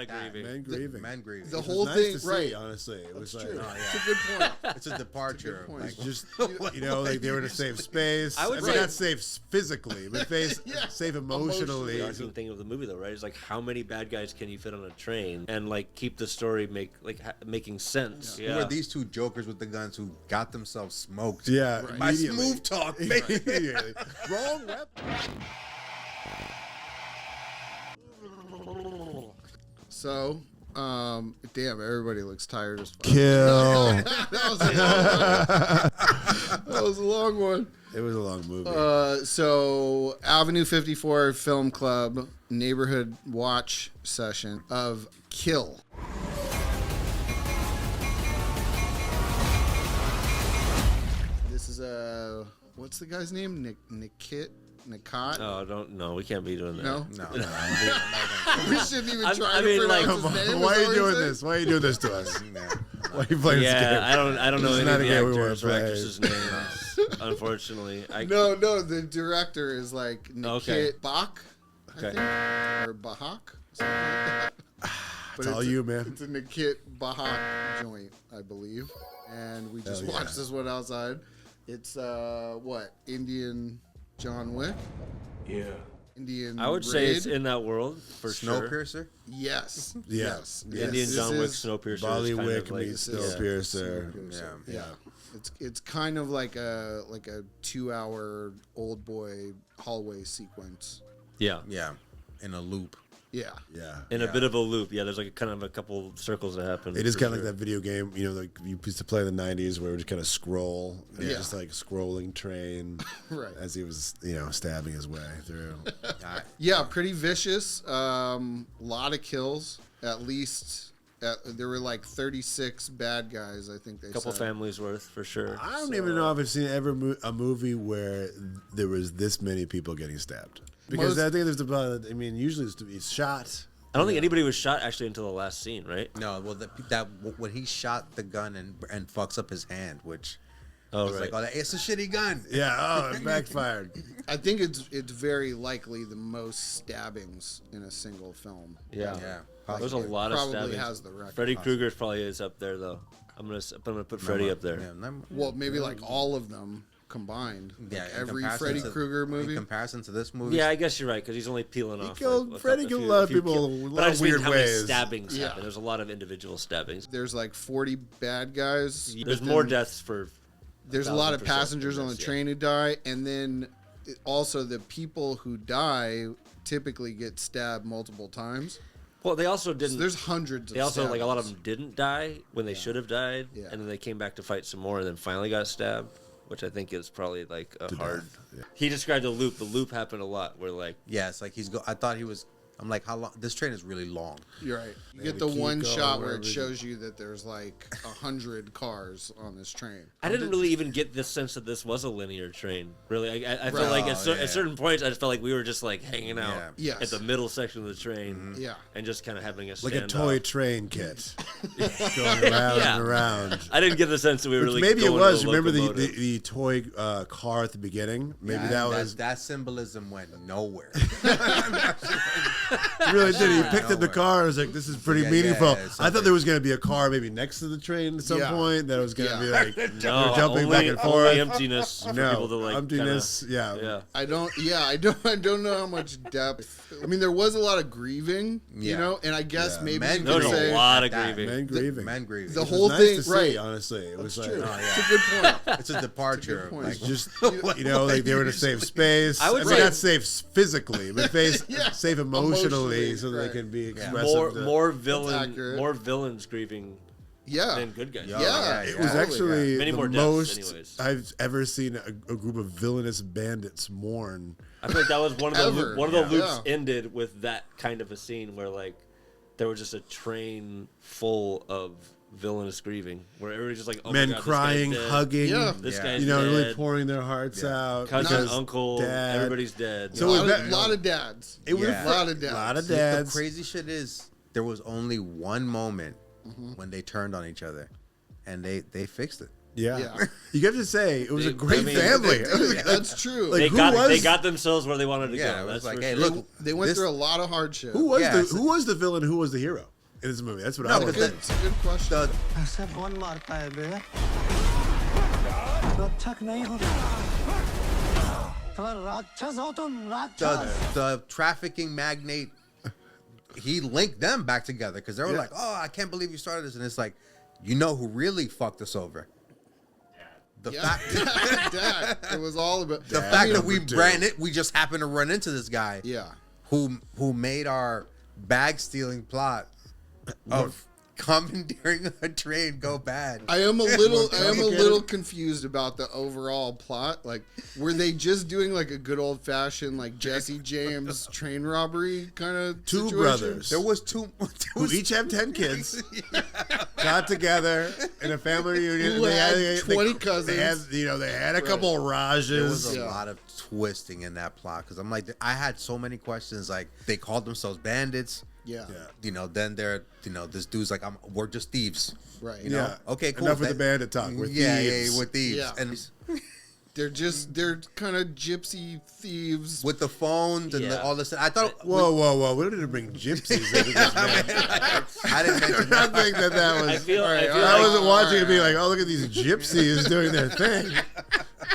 of grieving. Men grieving. Men grieving. The It was whole nice thing, to see, right? honestly, it was That's like, true. oh, It's a good point. it's a departure. point. Like, Just like they were in a safe space. I would mean, say- not safe physically, but safe emotionally. The interesting thing of the movie, though, right, is like how many bad guys can you fit on a train and like keep the story making sense? Who are these two jokers with the guns who got themselves smoked? Right. By Immediately. smooth talk, baby. Immediately. Wrong weapon. So, damn, everybody looks tired as fuck. Kill. That was a long one. It was a long movie. So, Avenue 54 Film Club Neighborhood Watch session of Kill. This is what's the guy's name? Nikhil Nagesh? Oh, I don't know. We can't be doing that. No? no. We shouldn't even try I to mean, pronounce like, his name. Why is are you all doing saying? this? Why are you doing this to us? Why are you playing this game? Yeah, I don't know This is any not of a the game we wanna actors or play. actresses' names, unfortunately. No, the director is like Nikhil Okay. Bach, I Okay. think, or Bahak, something like that. But It's all you, man. It's a Nikhil Bahak joint, I believe, and we just Hell yeah. watched this one outside. It's Indian John Wick? Yeah. Indian. I would say it's Raid? in that world for sure. Snowpiercer? Yes. Yeah. Yes. Indian Yes. John This Wick, is- Snowpiercer. Bollywood is kind of like, meets yeah. Snowpiercer. Yeah. It's kind of like a 2-hour old boy hallway sequence. Yeah. Yeah. In a loop. Yeah. Yeah. In a bit of a loop. Yeah, there's like kind of a couple circles that happen. It is for kind of sure. like that video game, you know, like you used to play in the 90s where it would just kind of scroll. And Yeah. just like scrolling train Right. as he was, stabbing his way through. Yeah, pretty vicious. Lot of kills. At least there were like 36 bad guys, I think they couple said. families worth for sure. I don't even know if I've seen a movie where there was this many people getting stabbed. Because I think there's about, usually it's shot. I don't think anybody was shot actually until the last scene, right? No, well, when he shot the gun and fucks up his hand, which Oh, was right. like, it's a shitty gun. Yeah, it backfired. I think it's very likely the most stabbings in a single film. Yeah. Yeah. There's a lot of Probably stabbings. has the record. Freddy Krueger probably is up there though. I'm gonna put Freddy up there. Well, maybe like all of them combined. Yeah, Like in every comparison Freddy to- Krueger In movie. comparison to this movie, Yeah, I guess you're right because he's only peeling off. Freddy killed a lot of people in a But lot I of just mean weird how many ways. stabbings Yeah. happen. There's a lot of individual stabbings. There's like 40 bad guys. There's within- more deaths for. There's a lot of 1000% passengers on the than this, train who die, and then also the people who die typically get stabbed multiple times. Well, they also So didn't. there's hundreds of They also like a lot of stabbings. them didn't die when they should have died, Yeah. and then they came back to fight some more, and then finally got stabbed, which I think is probably like a hard. death, yeah. He described the loop. The loop happened a lot, where like yeah, it's like I thought he was. I'm like, how long? This train is really long. You're right. You They get the would keep one going shot where wherever it you- shows you that there's like 100 cars on this train. I didn't really even get this sense that this was a linear train. Really, I felt Right. like Oh, at certain points, I just felt like we were just like hanging out Yeah. at the middle section of the train, Yeah. and just kind of having a Like a standoff. toy train kit. Going around Yeah. and around. I didn't get the sense that we were really. Maybe it going was. to a Remember locomotive. the toy car at the beginning? Maybe that was. That symbolism went nowhere. He really did. He picked up the car. I was like, this is pretty Yeah, meaningful. yeah, I thought something. there was going to be a car maybe next to the train at some Yeah. point. That it was going to Yeah. be like No, jumping only, back and only forth. emptiness for No, people to like. emptiness. Yeah. Yeah. I don't know how much depth. I mean, there was a lot of grieving, you Yeah. know, and I guess Yeah. maybe Men you There could was say a lot of that. grieving. Men grieving. Men grieving. The Which whole was thing, nice to right? see, honestly. It was like, True. Oh, yeah. It's a good point. It's a departure. point. Like, just like they were in a safe space. I would mean, say- not safe physically, but Yeah. safe emotionally, Emotionally, so right. they can be expressive. More accurate. more villains grieving Yeah. than good guys. Yeah. It was totally. actually Many the more deaths, most anyways. I've ever seen a group of villainous bandits mourn. I feel like that was one of the Ever. one of the Yeah. loops ended with that kind of a scene where like there was just a train full of villainous grieving where everybody's just like, oh Men my God, crying, this guy's dead. hugging, Yeah. This Yeah. guy's you know, dead. really pouring their hearts out. Cousin, because uncle, dad- everybody's dead. So a lot, with of, that- lot of dads. It was Yeah. A lot of dads. a lot of the dads. crazy shit is there was only one moment when they turned on each other, and they fixed it. Yeah. Yeah. You have to say it was a They- great I mean, family. That's true. Like, they who they was- got themselves where they wanted to Yeah, go. it was That's like, for hey, sure. look, they went this- through a lot of hardship. who was Yeah, it's- who was the villain? Who was the hero? in this movie? That's what No, I but was. It's a good question. The, ऐसे कौन मारता है बे? तो अच्छा नहीं होता। तो राक्षस हो तुम राक्षस। the trafficking magnate, he linked them back together because they were like, "Oh, I can't believe you started this," and it's like, you know who really fucked us over? The fact, Dad. It was all about the fact that we number two. we just happened to run into this guy, Yeah. who made our bag stealing plot of commandeering a train go bad. I am a little confused about the overall plot. Like, were they just doing like a good old fashioned like Jesse James train robbery kind of Two situation? brothers. There was two. Who each have 10 kids, got together in a family reunion. Who and had 20 cousins. They had a couple of Rajas. There was a Yeah. lot of twisting in that plot because I'm like, I had so many questions. Like, they called themselves bandits. Yeah. Then they're, this dude's like, we're just thieves. Right. You know? Okay, cool. Enough with the bandit talk. We're Yeah, thieves. we're thieves. Yeah. And They're kind of gypsy thieves. with the phones and Yeah. all this. I thought, Whoa. We didn't bring gypsies into this, man. I didn't mention I that. think that was. I feel I like, wasn't watching it being like, oh, look at these gypsies doing their thing.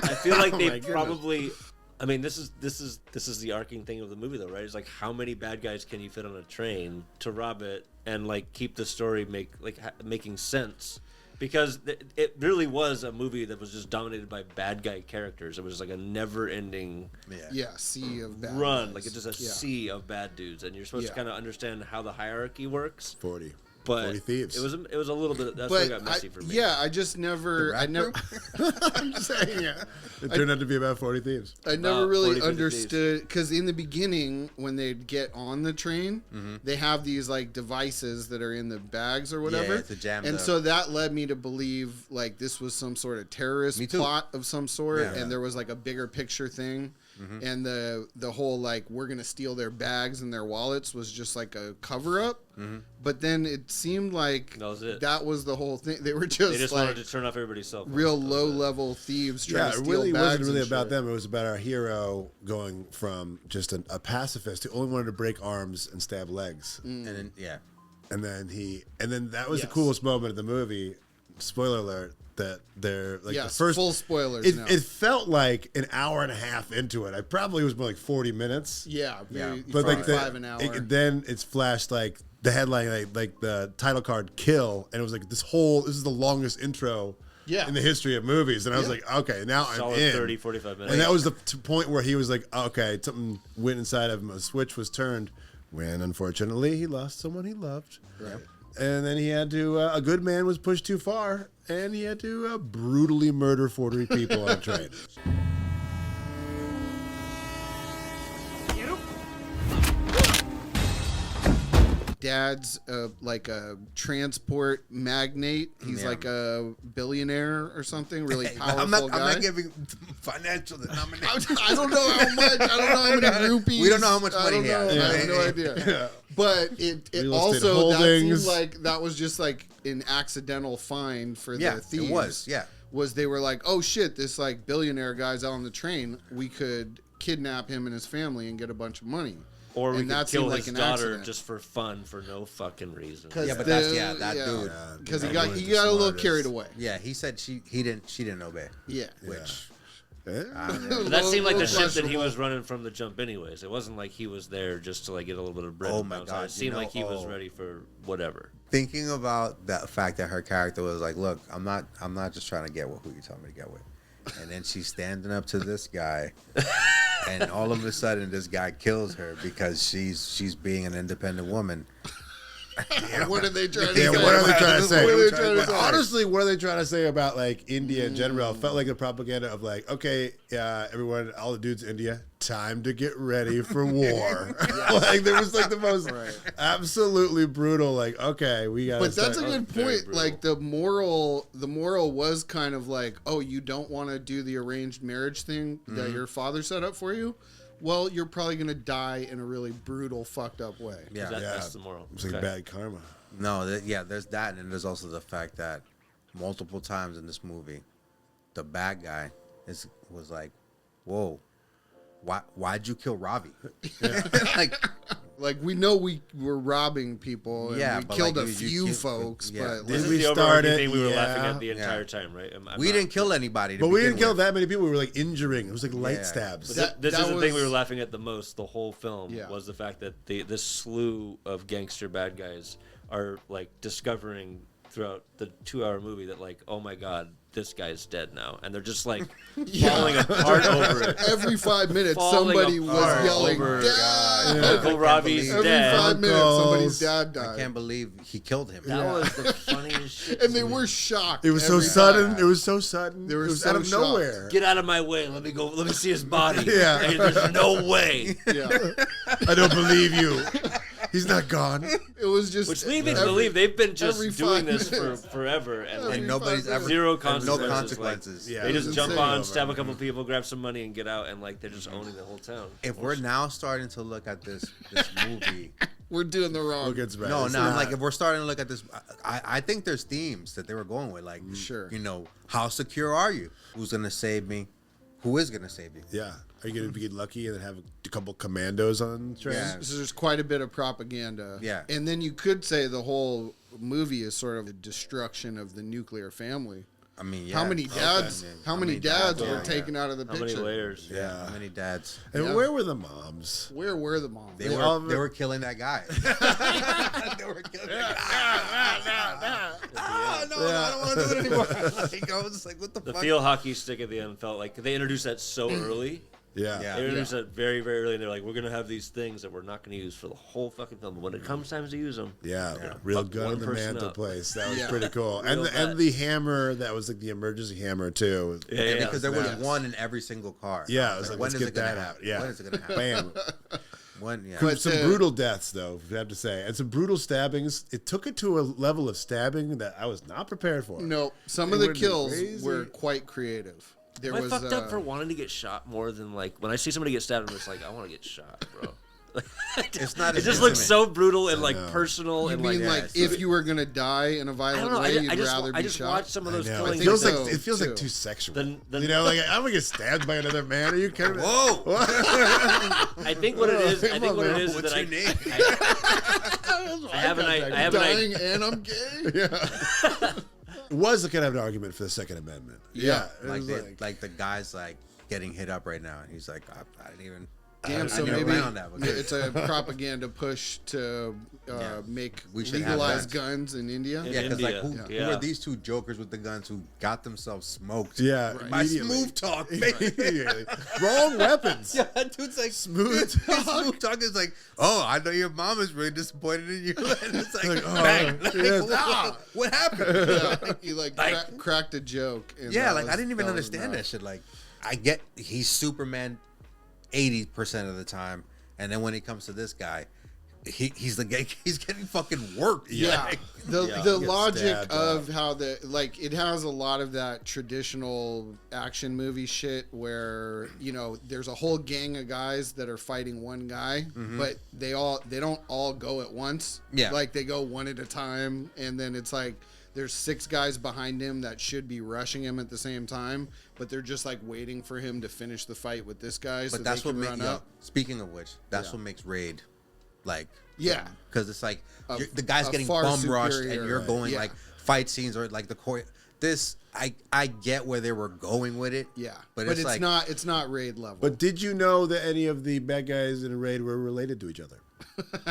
I feel like Oh they my goodness. probably. I mean, this is the arcing thing of the movie, though, right? It's like, how many bad guys can you fit on a train to rob it and like keep the story making sense? Because it really was a movie that was just dominated by bad guy characters. It was like a never-ending Yeah, sea of bad run, guys. like it's just a Yeah. sea of bad dudes, and you're supposed to Yeah. kind of understand how the hierarchy works. 40 But thieves. it was a little bit. That's where it got messy for me. Yeah, I just never, I never, I'm saying, yeah. It turned out to be about 40 thieves. I never About really 40, 50 understood because in the beginning when they'd get on the train, Mm-hmm. they have these like devices that are in the bags or whatever, to jam and the- so that led me to believe like this was some sort of terrorist Me too. plot of some sort, Yeah. and there was like a bigger picture thing, Mm-hmm. and the whole like we're gonna steal their bags and their wallets was just like a cover up. Mm-hmm. But then it seemed like That was it. that was the whole thing. They were just, They just like wanted to turn off everybody's cell phones. real That was low it. level thieves trying Yeah, to it steal really bags wasn't really and about shit. them. It was about our hero going from just a pacifist who only wanted to break arms and stab legs. Mm. And then, And then that was the Yes. coolest moment of the movie. Spoiler alert, that they're like Yes, the first full spoilers It, now. it felt like an hour and a half into it. I probably was more like 40 minutes. Yeah, maybe But like 45 an hour. then it's flashed like the headline, like the title card, "Kill," and it was like this is the longest intro in the history of movies, and I was Yeah. like, okay, now Solid I'm in. 30, 45 minutes. And that was the point where he was like, okay, something went inside of him, a switch was turned, when unfortunately he lost someone he loved. Right. And then he had to, a good man was pushed too far, and he had to brutally murder 40 people on a train. Dad's like a transport magnate. He's Yeah. like a billionaire or something. Really Hey, powerful I'm not guy. giving financial denomination. I don't know how much. I don't know how many rupees. We don't know how much I money don't he know. has. I have no Yeah. idea. But it Real estate also that seemed holdings. like that was just like an accidental find for Yeah, the it thieves. was, yeah. Was they were like, oh shit, this like billionaire guy's out on the train. We could kidnap him and his family and get a bunch of money. Or we And could that kill seemed his like an daughter accident. just for fun, for no fucking reason. Yeah, but that dude. Because he Yeah, got he was he the got a little smartest. carried away. Yeah, he said she didn't obey. Yeah. Which But that seemed like the ship that he questionable. was running from the jump anyways. It wasn't like he was there just to like get a little bit of bread Oh and my bounce God, out. It you seemed know- like he was oh. ready for whatever. thinking about that fact that her character was like, look, I'm not just trying to get with who you told me to get with. And then she's standing up to this guy, and all of a sudden this guy kills her because she's being an independent woman. What are they trying to Yeah, say? what are they trying to say? What are they trying to say? Honestly, what are they trying to say about like India in general? It felt like the propaganda of like, okay, everyone, all the dudes in India, time to get ready for war. Like there was like the most absolutely brutal. Like, okay, we got. But that's a was good very point. brutal. Like the moral was kind of like, oh, you don't want to do the arranged marriage thing that your father set up for you. Well, you're probably gonna die in a really brutal, fucked up way. Yeah. That's the moral. It's like Okay. bad karma. No, there's that, and there's also the fact that multiple times in this movie, the bad guy was like, "Whoa, why'd you kill Ravi?" Like, Like, we know we were robbing people and Yeah, we but, killed like, a you few killed- folks, yeah. but This like, is we the start overarching it? thing we were Yeah. laughing at the Yeah. entire time, right? We didn't kill anybody. To But we begin didn't kill with. that many people. We were like injuring. It was like light Yeah. stabs. That- This that is the thing we was- were laughing at the most. The whole film Yeah. was the fact that this slew of gangster bad guys are like discovering throughout the 2-hour movie that like, oh my god, this guy's dead now, and they're just like falling apart over it. every 5 minutes Falling somebody was apart yelling, over- "Dad!" Uncle Robbie's believe- Every dead. 5 minutes Uncles. somebody's dad I died. can't believe he killed him. That was the funniest shit. And to they me. were shocked. It was so every sudden. time. It was so sudden. They were it was so out of shocked. nowhere. Get out of my way. Let me go. Let me see his body. Yeah. Hey, there's no way. Yeah. I don't believe you. He's not gone. It was just Which leads me to every- believe they've been just every doing 5 this minutes. forever, and Every like, And nobody's 5 ever zero no consequences. consequences. Like, Yeah, they it was just jump insane. on, stab a couple people, grab some money, and get out, and like they're just owning the whole town. If we're now starting to look at this movie, We're doing the wrong. Look, it's right. no, It's I'm not. like if we're starting to look at this, I think there's themes that they were going with, like Sure. you know, how secure are you? Who's gonna save me? Who is gonna save you? Yeah. Are you gonna get lucky and then have a couple commandos on train? Yeah. So there's quite a bit of propaganda. Yeah. And then you could say the whole movie is sort of the destruction of the nuclear family. I mean, How many dads? How many dads were yeah. taken out of the How many picture? layers? Yeah, how many dads? And Yeah. where were the moms? Where were the moms? They all- were killing that guy. They were killing that guy. No, I don't want to do it anymore. Like, I was just like, what the The fuck? field hockey stick at the end felt like they introduced that so early. Yeah. Yeah. They introduced that very, very early, and they're like, "We're gonna have these things that we're not gonna use for the whole fucking film. But when it comes time to use them, Yeah, Yeah. real Fuck gun one in the person mantle up. place. That was Yeah. pretty cool. Real And bad. the hammer that was like the emergency hammer too. yeah, And because there was Yes. one in every single car. Yeah, I it was like, when let's is get it gonna that happen? out. Yeah. When is it gonna happen? Bam. When? Yeah. But, Some uh, brutal deaths, though, I have to say, and some brutal stabbings. It took it to a level of stabbing that I was not prepared for. No, some They of the wouldn't be kills crazy. were quite creative. There Am I was fucked up for wanting to get shot more than like when I see somebody get stabbed? I'm just like, I want to get shot, bro. It's not It as just looks intimate. so brutal and like know. personal You and mean like. like if you were gonna die in a I violent don't know. way, you'd I just rather be I just shot? watched some of I those know. killings. It feels so, like too. too sexual. The- you know, like I'm gonna get stabbed by another man. Are you kidding me? Whoa! I think what it is. I think what it is What's that your name? I have an I have an dying and I'm gay. It was a kind of an argument for the Second Amendment. Yeah. it like, was like the guy's like getting hit up right now, and he's like, I didn't even. Damn, I so didn't maybe plan on that, but good. it's a propaganda push to Yeah. make We should have legalize guns. guns in India. In Yeah, because like India. who Yeah. are these two jokers with the guns who got themselves smoked? Yeah, By immediately. smooth talk, Immediately. Wrong weapons. Yeah, that dude's like Smooth Smooth talk is like, oh, I know your mom is really disappointed in you. And it's like, Like, oh, bang. Like, yes. what happened? Yeah, he like cracked a joke. And Yeah, that like was- I didn't even that was understand nuts. that shit. Like, I get he's Superman 80% of the time, and then when it comes to this guy, he's the guy. He's getting fucking worked. Yeah, Like, the Yeah. the Get logic stabbed of how the like it has a lot of that traditional action movie shit where you know there's a whole gang of guys that are fighting one guy, but they don't all go at once. Yeah. like they go one at a time, and then it's like there's 6 guys behind him that should be rushing him at the same time, but they're just like waiting for him to finish the fight with this guy. but so that's they what can makes. run Yeah, up. speaking of which, that's Yeah. what makes Raid, like, Yeah. because it's like A- the guy's a getting far bum rushed, superior, and you're going yeah. like fight scenes or like the core. This I get where they were going with it. Yeah, but but it's like it's not raid level. But did you know that any of the bad guys in a raid were related to each other?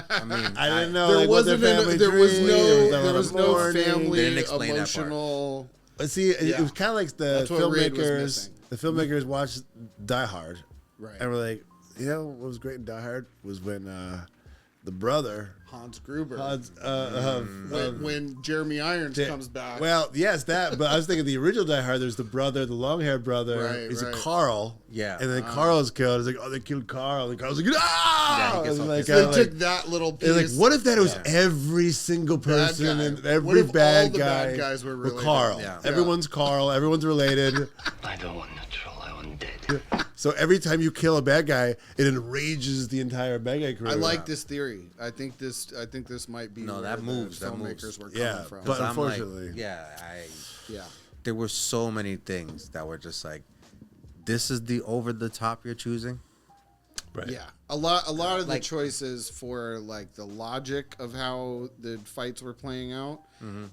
I mean, I didn't know. there like, what their wasn't family there was tree, no there there was no mourning. family They didn't explain that part. emotional. But see, it Yeah. was kind of like the That's what Raid was filmmakers. missing. The filmmakers watched Die Hard, Right. and were like, you know, what was great in Die Hard was when the brother Hans Gruber. When Jeremy Irons comes back. Well, yes, that. But I was thinking the original Die Hard. There's the brother, the long-haired brother. Right, Is right. a Carl. Yeah. And then Carl is killed. It's like, oh, they killed Carl. And Carl's like, ah! Yeah, he gets And all like, pissed they like, took that little piece. it's like, what if that was every single Bad person guy. and What every if all bad the guy bad guys were related? Carl? Yeah. Everyone's Carl. Everyone's related. I don't want natural, I want dead. So every time you kill a bad guy, it enrages the entire bad guy crew. I like this theory. I think this might be No, where that the moves, that filmmakers moves. were Yeah, coming from. but- I'm like, unfortunately. yeah. there were so many things that were just like, this is the over the top you're choosing. Right. Yeah, a lot of the Like- choices for like the logic of how the fights were playing out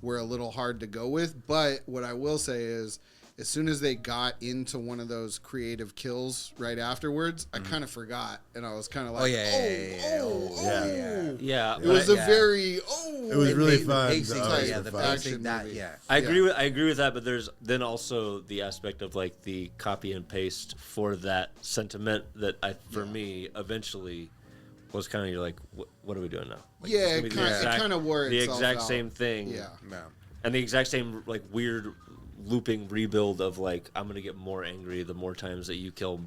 were a little hard to go with. But what I will say is, as soon as they got into one of those creative kills right afterwards, I kind of forgot, and I was kind of like, Yeah, It was a very It was really fun. Pacing, The yeah, other the fight. pacing, action that, movie. yeah. I agree with that, but there's then also the aspect of like the copy and paste for that sentiment that for me eventually was kind of you're like, what are we doing now? Like, Yeah, it's it gonna be the kinda- it exact- kinda wore the itself exact out. same thing. Yeah. And the exact same like weird looping rebuild of like I'm gonna get more angry the more times that you kill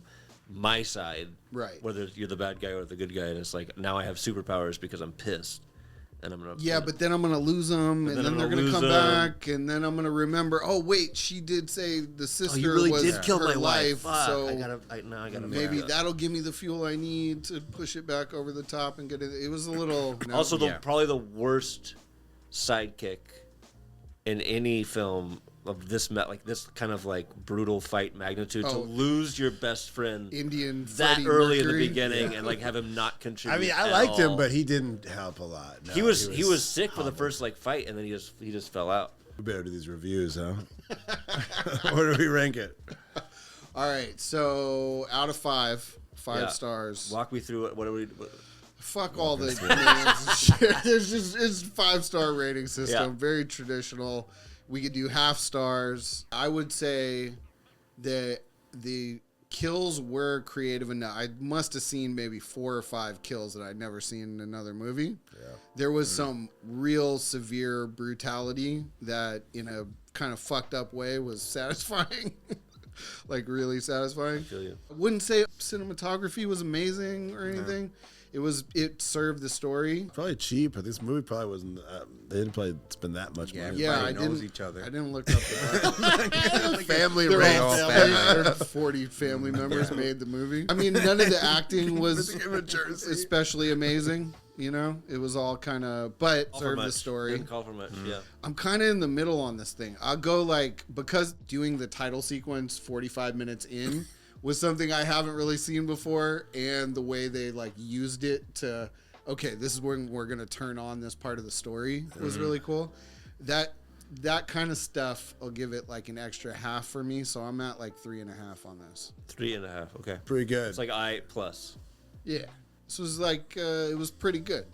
my side, Right. Whether you're the bad guy or the good guy, and it's like now I have superpowers because I'm pissed, and I'm gonna but then I'm gonna lose them, and then then I'm they're gonna gonna come lose 'em. back, and then I'm gonna remember. Oh wait, she did say the sister you really was did kill her my wife. life, Fuck, so I gotta maybe back up. that'll give me the fuel I need to push it back over the top and get it. It was a little Also, Yeah. probably the worst sidekick in any film of this like this kind of like brutal fight magnitude to Oh. lose your best friend Indian that Freddie early in Mercury. the beginning and like have him not contribute. I mean, I at liked him, all. but he didn't help a lot. No, he was sick for the humble. first like fight, and then he just fell out. We better do these reviews, huh? Where do we rank it? All right, so out of five Yeah. stars. Walk me through it. What are we? Fuck all the names and shit. There's just it's 5-star rating system, Yeah. very traditional. We could do half stars. I would say that the kills were creative enough. I must have seen maybe 4 or 5 kills that I'd never seen in another movie. Yeah. There was some real severe brutality that, in a kind of fucked up way, was satisfying. Like really satisfying. Feel you. I wouldn't say cinematography was amazing or anything. It served the story. Probably cheap, but this movie probably wasn't. They didn't probably spend that much Yeah, money. Yeah, I Everybody knows didn't. each other. I didn't look up the Family They're race. all all family. family. 140 family members made the movie. I mean, none of the acting was especially amazing. You know, it was all kind of, but Call for served the much. story. Didn't call for much. Yeah. I'm kind of in the middle on this thing. I'll go like, because doing the title sequence 45 minutes in was something I haven't really seen before, and the way they like used it to, okay, this is when we're gonna turn on this part of the story was really cool. That kind of stuff, I'll give it like an extra half for me, so I'm at like 3.5 on this. 3.5. Okay. Pretty good. It's like I plus. Yeah, this was like it was pretty good.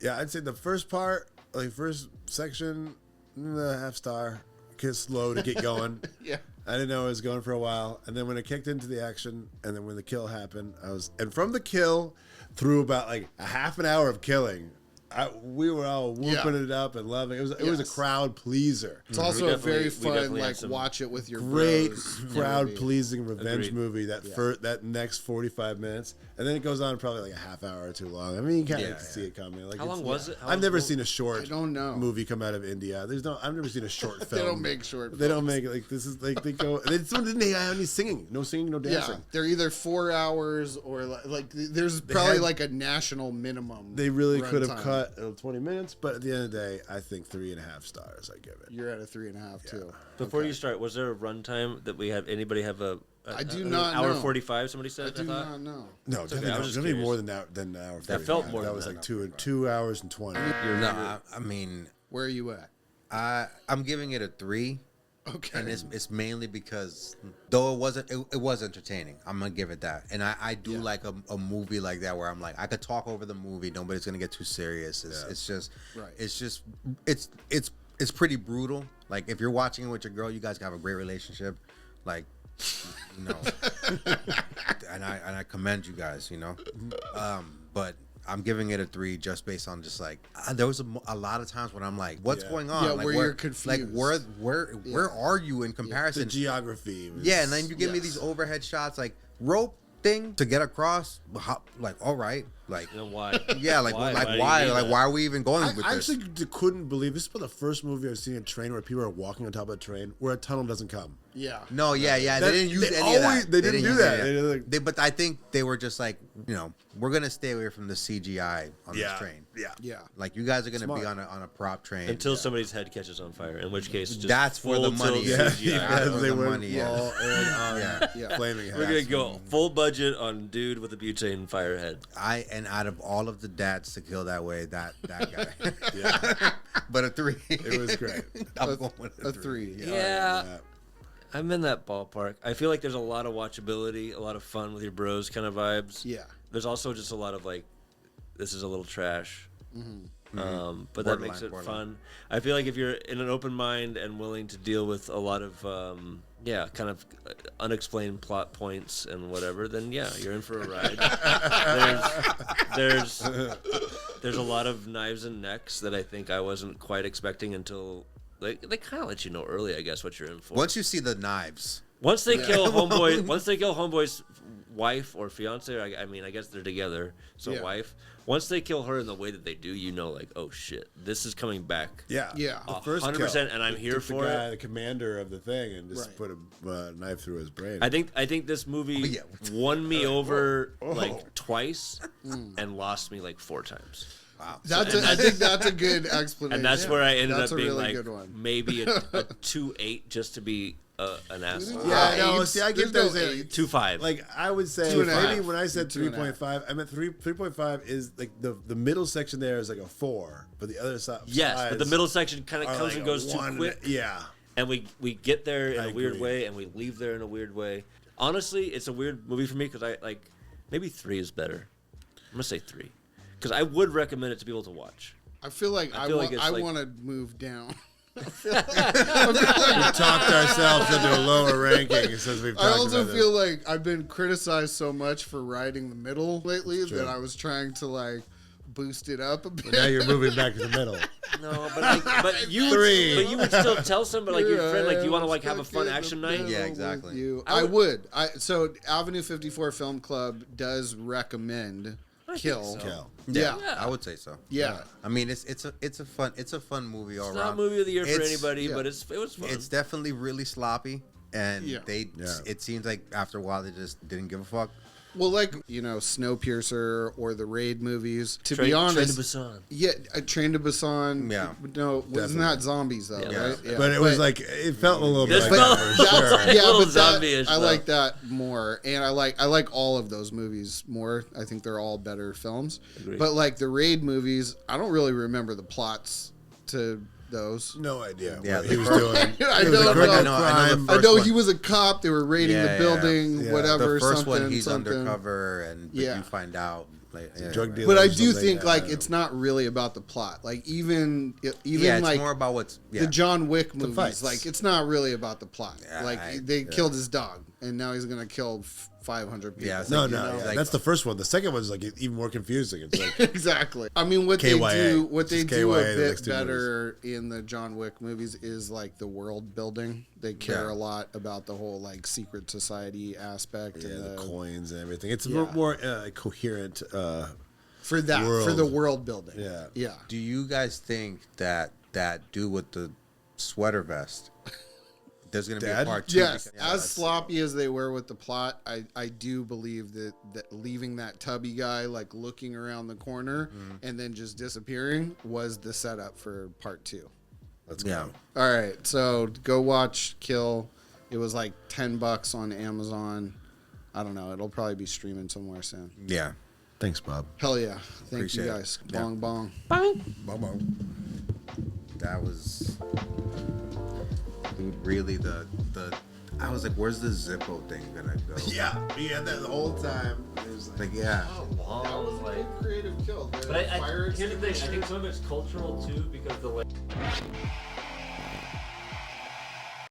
Yeah, I'd say the first part, like first section, half star. Get slow to get going. Yeah. I didn't know it was going for a while, and then when it kicked into the action, and then when the kill happened, and from the kill through about like a half an hour of killing, we were all whooping it up and loving it. It was a Yes. crowd pleaser. It's also a very we fun, definitely had like some watch it with your Great bros crowd movie. pleasing revenge Agreed. movie. That next 45 minutes, and then it goes on probably like a half hour or too long. I mean, you kind of see it coming. Like How long was it? How I've long- never seen a short. I don't know. Movie come out of India. I've never seen a short film. They don't make short They don't make it like this is like they go. This one didn't have any singing. No singing. No dancing. Yeah, they're either 4 hours or like there's probably had- like a national minimum. They really could have runtime. cut 20 minutes, but at the end of the day, I think 3.5 stars. I give it. You're at a 3.5 too. Before you start, was there a runtime that we have? Anybody have I do an not hour know. 45? Somebody I said. do thought? not know. No, okay, definitely, I was just definitely more curious. than an hour. That felt 45. more That than was that. like 2 hours and 20. No, I mean, Where are you at? I'm giving it a 3. Okay. And it's mainly because though it was entertaining. I'm gonna give it that. And I do like a movie like that where I'm like I could talk over the movie. Nobody's gonna get too serious. It's just Right. It's just it's pretty brutal. Like if you're watching it with your girl, you guys have a great relationship. Like you know, and I commend you guys. You know, but. I'm giving it a 3 just based on just like there was a lot of times when I'm like, what's going on? Yeah, like, where you're confused. Like where are you in comparison? The geography. Was, Yeah, and then you give me these overhead shots, like rope thing to get across. Like, all right, Like, You know why? yeah, like Why? why? Why do you Why? need Like, that? why are we even going with I this? actually couldn't believe this is the first movie I've seen a train where people are walking on top of a train where a tunnel doesn't come. Yeah. No, yeah. That- They didn't use they any of always- that. they didn't do use that. any of They didn't- But I think they were just like, we're gonna stay away from the CGI on this train. Yeah. Like, you guys are gonna be Smart. on a prop train Until somebody's head catches on fire, in which case just That's where the full money tilt is. CGI. Yeah. As where they the went money is. all in on Yeah. flaming We're gonna hats. go full budget on dude with a butane fire head. And out of all of the dads to kill that way, that guy. Yeah, But a 3. it was great. I'm going with A 3. Yeah. Yeah. I'm in that ballpark. I feel like there's a lot of watchability, a lot of fun with your bros kind of vibes. Yeah. There's also just a lot of like, this is a little trash. But that Borderline, makes it borderline. fun. I feel like if you're in an open mind and willing to deal with a lot of, kind of unexplained plot points and whatever, then yeah, you're in for a ride. There's a lot of knives and necks that I think I wasn't quite expecting until they kind of let you know early, I guess, what you're in for. Once you see the knives, Once they kill homeboy's wife or fiance, I mean, I guess they're together, so Yeah. wife. Once they kill her in the way that they do, like, oh shit, this is coming back. Yeah, Yeah. The first 100%, kill, and I'm they here took for the guy, it. the commander of the thing, and just Right. put a knife through his brain. I think this movie yeah. won me over like twice and lost me like 4 times. wow. I think that's a good explanation. And that's where I ended That's up a being really like good one. maybe a 2.8 just to be an asshole. Yeah, no, eights. see, I get There's those. no eight. eights. 2.5. Like I would say, 2.5. maybe when I said 2.5. 3.5, I meant 3.5 is like the middle section there is like a 4, but the other side. Yes, but the middle section kind of are comes like and a goes too 1. quick. Yeah, And we get there in I a weird agree. way, and we leave there in a weird way. Honestly, it's a weird movie for me because I like maybe 3 is better. I'm gonna say 3 because I would recommend it to people to watch. I feel like I feel like it's I like- want to move down. we talked ourselves into a lower ranking since we've. I talked also about feel like I've been criticized so much for riding the middle lately true. that I was trying to like boost it up a bit. this. Now you're moving back to the middle. No, but you 3. but you would still tell somebody like your friend like you want to I'm like have a fun stuck in action the night. middle Yeah, with exactly. you. I I would- would. So Avenue 54 Film Club does recommend Kill. so. Kill. Yeah. I would say so. Yeah. I mean, it's a fun movie all It's around. not a movie of the year for It's- anybody, yeah. but it was fun. It's definitely really sloppy, and Yeah. it seems like after a while they just didn't give a fuck. Well, like, Snowpiercer or the Raid movies. To Train- be honest, Train to Busan. yeah, Train to Busan. Yeah. No, wasn't Definitely. that zombies though, Yeah. right? Yeah. But it was like it felt a little bit This like felt- that for that's sure. like- a little zombie-ish, I though. like that more, and I like all of those movies more. I think they're all better films. Agreed. But like the Raid movies, I don't really remember the plots to those. No idea Yeah, what he the was first- doing. I It was don't a criminal know. I know crime. the I first know one. he was a cop. They were raiding Yeah, the yeah. building, Yeah. whatever. The first something, one, he's something. undercover, and but Yeah. you find out. Like, yeah, drug right. dealer. But I or do something, think like yeah. it's not really about the plot. Like even Yeah, it's like more about what's the John Wick movies, fights. like it's not really about the plot. Yeah, like they killed his dog, and now he's gonna kill 500 people. Yeah, it's No, like, no, you know, yeah, like- that's the first one. The second one's like even more confusing. It's like Exactly. I mean, what KYA. they Just do a KYA the next bit two better in the John Wick movies is like the world building. They care Yeah. a lot about the whole like secret society aspect. yeah, and the coins and everything. It's Yeah. more coherent. for that world. for the world building. Yeah. Yeah. Do you guys think that dude with the sweater vest? There's gonna be Dad? a part 2. Yes, because- as sloppy as they were with the plot, I do believe that leaving that tubby guy like looking around the corner and then just disappearing was the setup for part 2. Let's Yeah. go. All right, so go watch Kill. It was like $10 on Amazon. I don't know. It'll probably be streaming somewhere soon. Yeah. Thanks, Bob. Hell yeah! Thank Appreciate you it. guys. Yeah. Bong bong. Bobo. That was, dude, really the. I was like, where's the Zippo thing gonna go? Yeah, he had that the whole time. It was like, Like, yeah. Long was like. Creative Kill. But here's the thing. I think some of it's cultural too because the way.